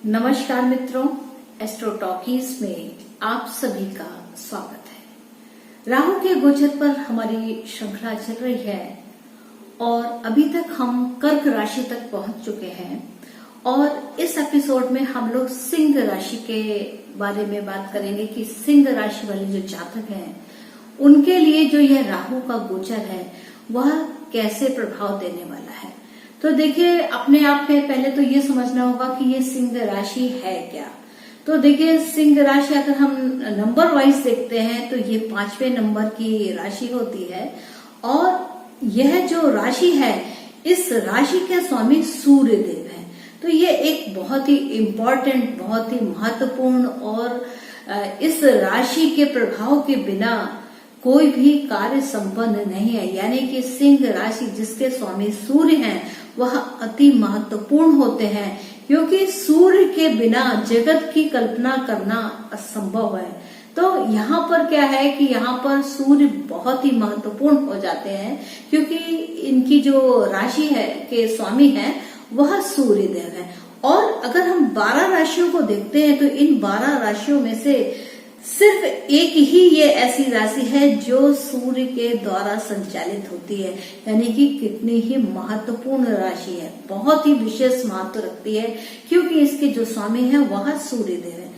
नमस्कार मित्रों, astro talkies में आप सभी का स्वागत है। राहु के गोचर पर हमारी श्रृंखला चल रही है और अभी तक हम कर्क राशि तक पहुंच चुके हैं और इस एपिसोड में हम लोग सिंह राशि के बारे में बात करेंगे कि सिंह राशि वाले जो जातक हैं उनके लिए जो यह राहु का गोचर है वह कैसे प्रभाव देने वाला है। तो देखिए, अपने आप में पहले तो ये समझना होगा कि ये सिंह राशि है क्या। तो देखिए, सिंह राशि अगर हम नंबर वाइज देखते हैं तो ये 5वें नंबर की राशि होती है और यह जो राशि है इस राशि के स्वामी सूर्य देव है। तो ये एक बहुत ही इम्पोर्टेंट, बहुत ही महत्वपूर्ण और इस राशि के प्रभाव के बिना कोई भी कार्य संपन्न नहीं है। यानी कि सिंह राशि जिसके स्वामी सूर्य हैं वह अति महत्वपूर्ण होते हैं, क्योंकि सूर्य के बिना जगत की कल्पना करना असंभव है। तो यहाँ पर क्या है कि यहाँ पर सूर्य बहुत ही महत्वपूर्ण हो जाते हैं, क्योंकि इनकी जो राशि है के स्वामी है वह सूर्य देव है। और अगर हम 12 राशियों को देखते हैं तो इन 12 राशियों में से सिर्फ एक ही ये ऐसी राशि है जो सूर्य के द्वारा संचालित होती है। यानी कि कितनी ही महत्वपूर्ण राशि है, बहुत ही विशेष महत्व रखती है, क्योंकि इसके जो स्वामी है वह सूर्य देव है।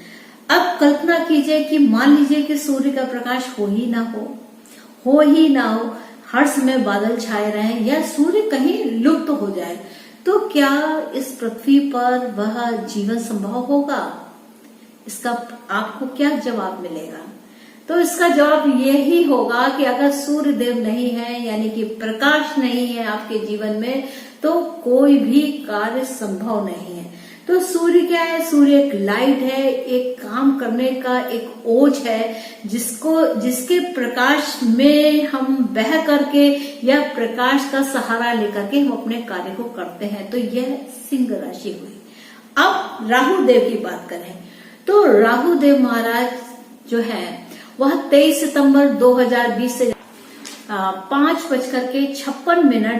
अब कल्पना कीजिए कि मान लीजिए कि सूर्य का प्रकाश हो ही ना हो, हर समय बादल छाए रहे या सूर्य कहीं लुप्त हो जाए, तो क्या इस पृथ्वी पर वह जीवन संभव होगा? इसका आपको क्या जवाब मिलेगा? तो इसका जवाब यही होगा कि अगर सूर्य देव नहीं है, यानी कि प्रकाश नहीं है आपके जीवन में, तो कोई भी कार्य संभव नहीं है। तो सूर्य क्या है? सूर्य एक लाइट है, एक काम करने का एक ओज है, जिसके प्रकाश में हम बह करके या प्रकाश का सहारा लेकर के हम अपने कार्य को करते हैं। तो यह सिंह राशि हुई। अब राहु देव की बात करें तो राहु देव महाराज जो है वह 23 सितंबर 2020 से 5:56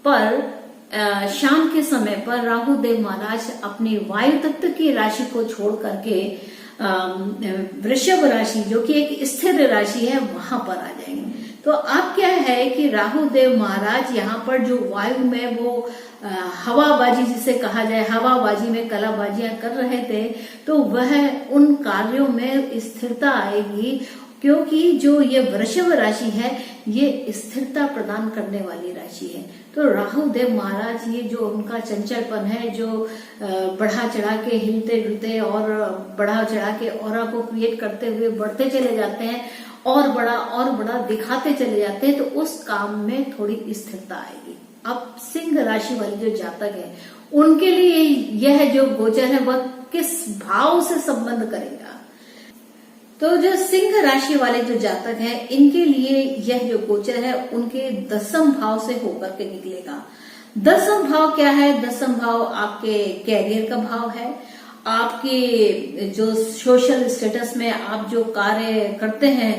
पर शाम के समय पर राहु देव महाराज अपनी वायु तत्व की राशि को छोड़ करके वृषभ राशि, जो कि एक स्थिर राशि है, वहां पर आ जाएंगे। तो अब क्या है कि राहु देव महाराज यहाँ पर जो वायु में वो हवाबाजी जिसे कहा जाए, हवाबाजी में कलाबाजियां कर रहे थे, तो वह उन कार्यों में स्थिरता आएगी, क्योंकि जो ये वृषभ राशि है ये स्थिरता प्रदान करने वाली राशि है। तो राहु देव महाराज ये जो उनका चंचलपन है, जो बढ़ा चढ़ा के हिलते डुलते और बढ़ा चढ़ा के ऑरा को क्रिएट करते हुए बढ़ते चले जाते हैं और बड़ा दिखाते चले जाते हैं, तो उस काम में थोड़ी स्थिरता आएगी। अब सिंह राशि वाले जो जातक है उनके लिए यह जो गोचर है वह किस भाव से संबंध करेगा? तो जो सिंह राशि वाले जो जातक हैं इनके लिए यह जो गोचर है उनके 10वें भाव से होकर के निकलेगा। 10वां भाव क्या है? 10वां भाव आपके कैरियर का भाव है। आपके जो सोशल स्टेटस में आप जो कार्य करते हैं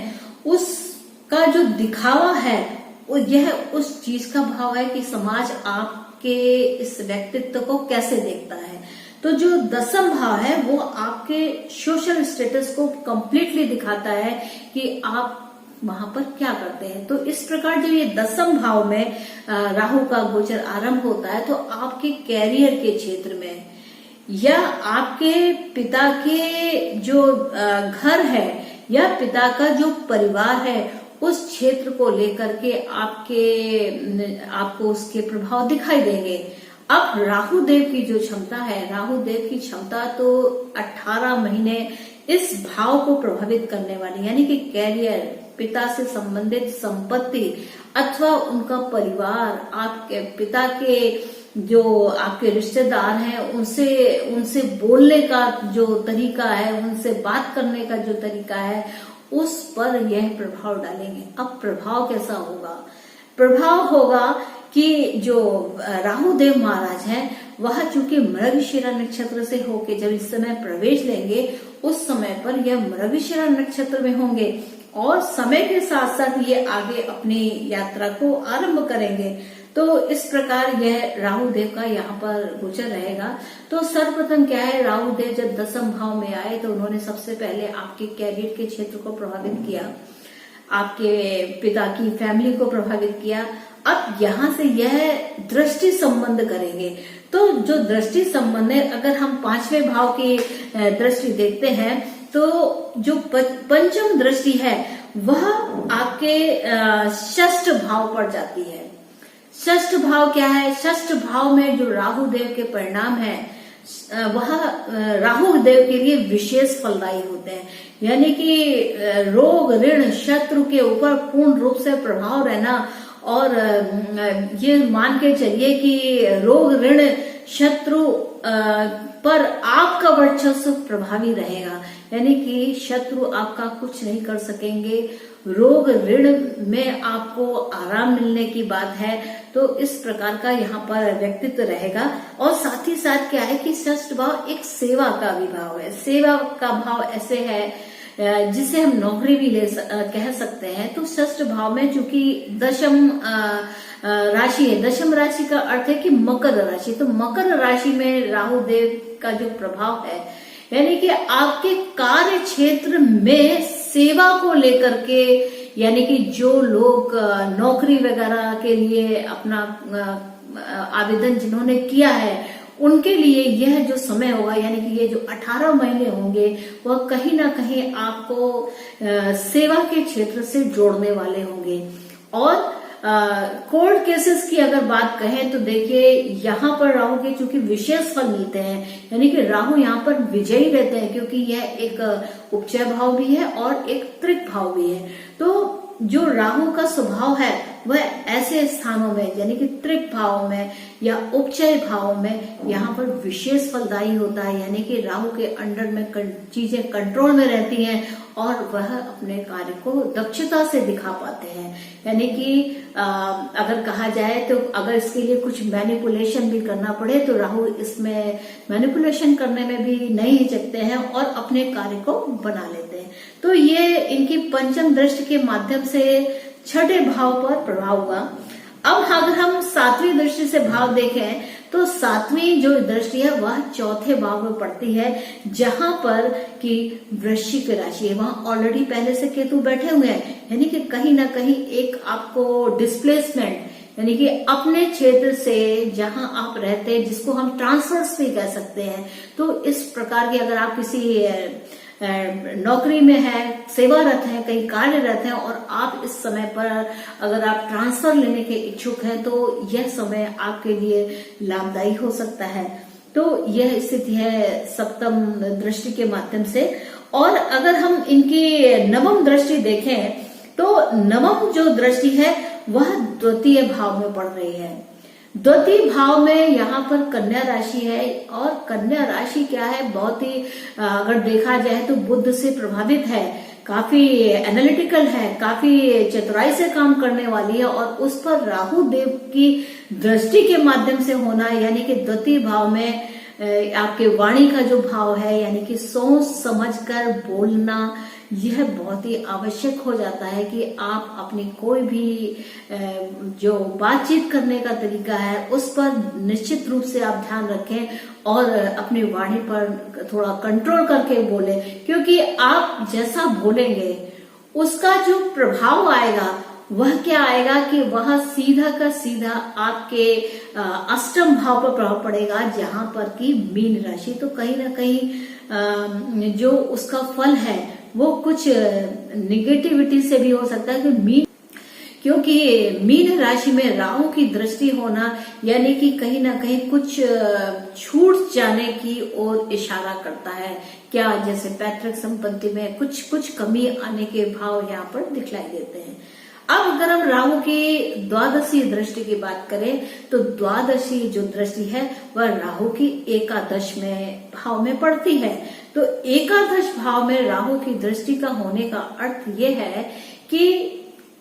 उसका जो दिखावा है यह उस चीज का भाव है कि समाज आपके इस व्यक्तित्व को कैसे देखता है। तो जो 10वां भाव है वो आपके सोशल स्टेटस को कंप्लीटली दिखाता है कि आप वहां पर क्या करते हैं। तो इस प्रकार जब ये 10वें भाव में राहु का गोचर आरंभ होता है तो आपके कैरियर के क्षेत्र में या आपके पिता के जो घर है या पिता का जो परिवार है उस क्षेत्र को लेकर के आपको उसके प्रभाव दिखाई देंगे। अब राहु देव की जो क्षमता है, राहु देव की क्षमता तो 18 महीने इस भाव को प्रभावित करने वाली, यानी कि कैरियर, पिता से संबंधित संपत्ति अथवा उनका परिवार, आपके पिता के जो आपके रिश्तेदार हैं उनसे बोलने का जो तरीका है, उनसे बात करने का जो तरीका है, उस पर यह प्रभाव डालेंगे। अब प्रभाव कैसा होगा? प्रभाव होगा कि जो राहु देव महाराज हैं वह चूंकि मृगशिरा नक्षत्र से होके जब इस समय प्रवेश लेंगे उस समय पर यह मृगशिरा नक्षत्र में होंगे और समय के साथ साथ ये आगे अपनी यात्रा को आरंभ करेंगे। तो इस प्रकार यह राहु देव का यहाँ पर गोचर रहेगा। तो सर्वप्रथम क्या है, राहु देव जब 10वें भाव में आए तो उन्होंने सबसे पहले आपके कैरियर के क्षेत्र को प्रभावित किया, आपके पिता की फैमिली को प्रभावित किया। अब यहाँ से यह दृष्टि संबंध करेंगे। तो जो दृष्टि संबंध है, अगर हम 5वें भाव की दृष्टि देखते हैं तो जो पंचम दृष्टि है वह आपके षष्ठ भाव पर जाती है। षष्ठ भाव क्या है, षष्ठ भाव में जो राहु देव के परिणाम है वह राहु देव के लिए विशेष फलदायी होते हैं। यानी कि रोग ऋण शत्रु के ऊपर पूर्ण रूप से प्रभाव रहना, और ये मान के चलिए कि रोग ऋण शत्रु पर आपका वर्चस्व प्रभावी रहेगा। यानी कि शत्रु आपका कुछ नहीं कर सकेंगे। रोग ऋण में आपको आराम मिलने की बात है। तो इस प्रकार का यहाँ पर व्यक्तित्व रहेगा। और साथ ही साथ क्या है कि षष्ठ भाव एक सेवा का भी भाव है। सेवा का भाव ऐसे है जिसे हम नौकरी भी कह सकते हैं। तो षष्ठ भाव में चूंकि दशम राशि है, दशम राशि का अर्थ है कि मकर राशि। तो मकर राशि में राहु देव का जो प्रभाव है, यानी कि आपके कार्य क्षेत्र में सेवा को लेकर के, यानी कि जो लोग नौकरी वगैरह के लिए अपना आवेदन जिन्होंने किया है उनके लिए यह जो समय होगा, यानी कि ये जो 18 महीने होंगे वह कहीं ना कहीं आपको सेवा के क्षेत्र से जोड़ने वाले होंगे। और कोर्ट केसेस की अगर बात कहें तो देखिए यहाँ पर राहु के चूंकि विशेष फल मिलते हैं, यानी कि राहु यहाँ पर विजयी रहते हैं, क्योंकि यह एक उपचय भाव भी है और एक त्रिक भाव भी है। तो जो राहु का स्वभाव है वह ऐसे स्थानों में, यानी कि त्रिक भाव में या उपचय भाव में यहाँ पर विशेष फलदायी होता है। यानी कि राहु के अंडर में चीजें कंट्रोल में रहती हैं और वह अपने कार्य को दक्षता से दिखा पाते हैं। यानी कि अगर कहा जाए तो अगर इसके लिए कुछ मैनिपुलेशन भी करना पड़े तो राहु इसमें मैनिपुलेशन करने में भी नहीं हिचकते हैं और अपने कार्य को बना लेते हैं। तो ये इनकी पंचम दृष्टि के माध्यम से छठे भाव पर प्रभाव हुआ। अब अगर हम सातवीं दृष्टि से भाव देखें तो सातवीं जो दृष्टि है वह चौथे भाव में पड़ती है, जहां पर कि वृश्चिक राशि है। वहां ऑलरेडी पहले से केतु बैठे हुए हैं, यानी कि कहीं ना कहीं एक आपको डिस्प्लेसमेंट, यानी कि अपने क्षेत्र से जहां आप रहते हैं, जिसको हम ट्रांसफर्स भी कह सकते हैं। तो इस प्रकार की अगर आप किसी नौकरी में है, सेवारत है, कहीं कार्यरत है और आप इस समय पर अगर आप ट्रांसफर लेने के इच्छुक हैं तो यह समय आपके लिए लाभदायी हो सकता है। तो यह स्थिति है सप्तम दृष्टि के माध्यम से। और अगर हम इनकी नवम दृष्टि देखें तो नवम जो दृष्टि है वह द्वितीय भाव में पड़ रही है। द्वितीय भाव में यहाँ पर कन्या राशि है, और कन्या राशि क्या है, बहुत ही अगर देखा जाए तो बुध से प्रभावित है, काफी एनालिटिकल है, काफी चतुराई से काम करने वाली है। और उस पर राहु देव की दृष्टि के माध्यम से होना, यानी कि द्वितीय भाव में आपके वाणी का जो भाव है, यानी कि सोच समझकर बोलना, यह बहुत ही आवश्यक हो जाता है कि आप अपनी कोई भी जो बातचीत करने का तरीका है उस पर निश्चित रूप से आप ध्यान रखें और अपनी वाणी पर थोड़ा कंट्रोल करके बोले, क्योंकि आप जैसा बोलेंगे उसका जो प्रभाव आएगा वह क्या आएगा कि वह सीधा का सीधा आपके अष्टम भाव पर प्रभाव पड़ेगा, जहां पर कि मीन राशि। तो कहीं ना कहीं जो उसका फल है वो कुछ निगेटिविटी से भी हो सकता है, क्योंकि मीन राशि में राहु की दृष्टि होना यानी कि कहीं ना कहीं कुछ छूट जाने की ओर इशारा करता है। क्या, जैसे पैतृक संपत्ति में कुछ कमी आने के भाव यहाँ पर दिखलाई देते हैं। अब अगर हम राहु की द्वादशी दृष्टि की बात करें तो द्वादशी जो दृष्टि है वह राहु की एकादश में भाव में पड़ती है। तो एकादश भाव में राहु की दृष्टि का होने का अर्थ यह है कि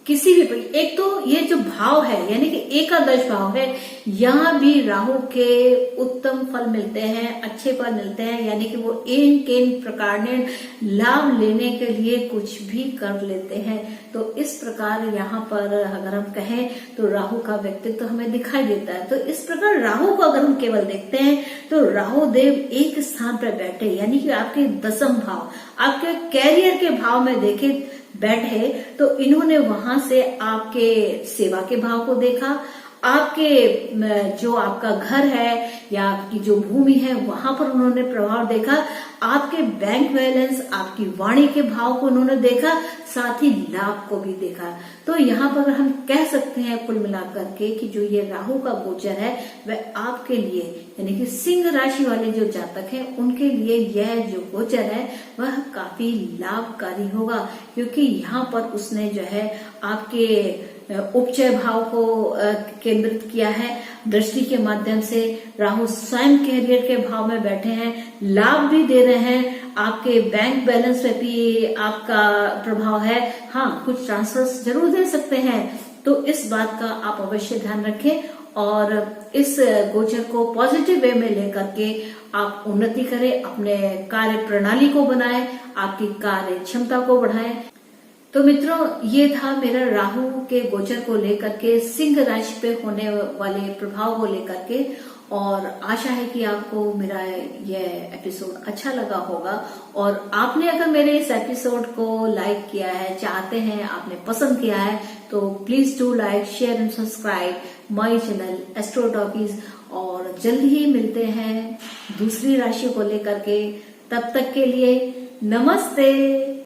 किसी भी, एक तो ये जो भाव है यानी कि एकादश भाव है, यहाँ भी राहु के उत्तम फल मिलते हैं, अच्छे फल मिलते हैं, यानी कि वो इन प्रकार ने लाभ लेने के लिए कुछ भी कर लेते हैं। तो इस प्रकार यहाँ पर अगर हम कहें तो राहु का व्यक्तित्व हमें दिखाई देता है। तो इस प्रकार राहु को अगर हम केवल देखते हैं तो राहु देव एक स्थान पर बैठे, यानी कि आपके दसम भाव, आपके कैरियर के भाव में देखे बैठे, तो इन्होंने वहां से आपके सेवा के भाव को देखा, आपके जो आपका घर है या आपकी जो भूमि है वहां पर उन्होंने प्रभाव देखा, आपके बैंक बैलेंस, आपकी वाणी के भाव को उन्होंने देखा, साथ ही लाभ को भी देखा। तो यहाँ पर हम कह सकते हैं कुल मिलाकर के कि जो ये राहु का गोचर है वह आपके लिए यानी कि सिंह राशि वाले जो जातक हैं उनके लिए यह जो गोचर है वह काफी लाभकारी होगा, क्योंकि यहाँ पर उसने जो है आपके उपचय भाव को केंद्रित किया है। दृष्टि के माध्यम से राहु स्वयं कैरियर के भाव में बैठे हैं, लाभ भी दे रहे हैं, आपके बैंक बैलेंस पे भी आपका प्रभाव है। हाँ, कुछ ट्रांसफर्स जरूर दे सकते हैं, तो इस बात का आप अवश्य ध्यान रखें और इस गोचर को पॉजिटिव वे में लेकर के आप उन्नति करें, अपने कार्य प्रणाली को बनाएं, आपकी कार्य क्षमता को बढ़ाएं। तो मित्रों, ये था मेरा राहु के गोचर को लेकर के, सिंह राशि पे होने वाले प्रभाव को लेकर के, और आशा है कि आपको मेरा यह एपिसोड अच्छा लगा होगा। और आपने अगर मेरे इस एपिसोड को लाइक किया है, चाहते हैं, आपने पसंद किया है, तो please do like, share and subscribe my channel astro talkies. और जल्द ही मिलते हैं दूसरी राशि को लेकर के, तब तक के लिए नमस्ते।